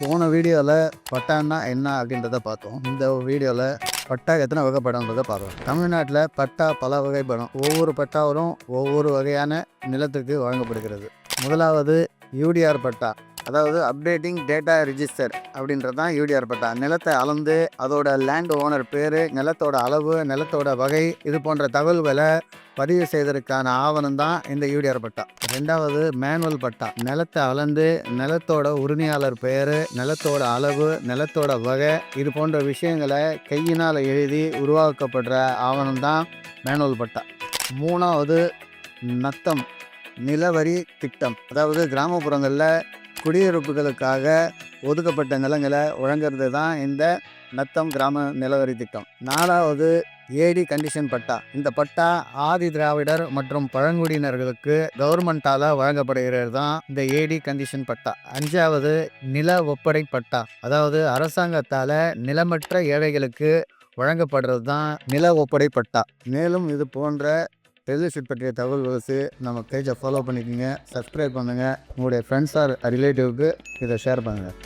போன வீடியோவில் பட்டான்னா என்ன அப்படின்றத பார்த்தோம். இந்த வீடியோவில் பட்டா எத்தனை வகைப்படும்ன்றதை பார்க்கலாம். தமிழ்நாட்டில் பட்டா பல வகைப்படும். ஒவ்வொரு பட்டாவும் ஒவ்வொரு வகையான நிலத்துக்கு வழங்கப்படுகிறது. முதலாவது யூடிஆர் பட்டா, அதாவது அப்டேட்டிங் டேட்டா ரிஜிஸ்டர் அப்படின்றது தான் யூடிஆர் பட்டா. நிலத்தை அளந்து அதோட லேண்ட் ஓனர் பேர், நிலத்தோட அளவு, நிலத்தோட வகை, இது போன்ற தகவல்களை பதிவு செய்வதற்கான ஆவணம் தான் இந்த யூடிஆர் பட்டா. ரெண்டாவது மேனுவல் பட்டா. நிலத்தை அளந்து நிலத்தோட உரிமையாளர் பெயர், நிலத்தோட அளவு, நிலத்தோட வகை, இது போன்ற விஷயங்களை கையினால் எழுதி உருவாக்கப்படுற ஆவணம் தான் மேனுவல் பட்டா. மூணாவது நத்தம் நிலவரி திட்டம். அதாவது கிராமப்புறங்களில் குடியிருப்புகளுக்காக ஒதுக்கப்பட்ட நிலங்களை வழங்குறது தான் இந்த நத்தம் கிராம நிலவரி திட்டம். நாலாவது ஏடி கண்டிஷன் பட்டா. இந்த பட்டா ஆதி திராவிடர் மற்றும் பழங்குடியினர்களுக்கு கவர்மெண்டால் வழங்கப்படுகிறது தான் இந்த ஏடி கண்டிஷன் பட்டா. அஞ்சாவது நில ஒப்படை பட்டா. அதாவது அரசாங்கத்தால் நிலமற்ற ஏழைகளுக்கு வழங்கப்படுறது தான் நில ஒப்படை பட்டா. மேலும் இது போன்ற ரியல் எஸ்டேட் பற்றிய தகவல்களுக்கு நம்ம பேஜை ஃபாலோ பண்ணிக்கோங்க, சப்ஸ்கிரைப் பண்ணுங்கள், உங்களுடைய ஃப்ரெண்ட்ஸ் ஆர் ரிலேட்டிவ்க்கு இதை ஷேர் பண்ணுங்கள்.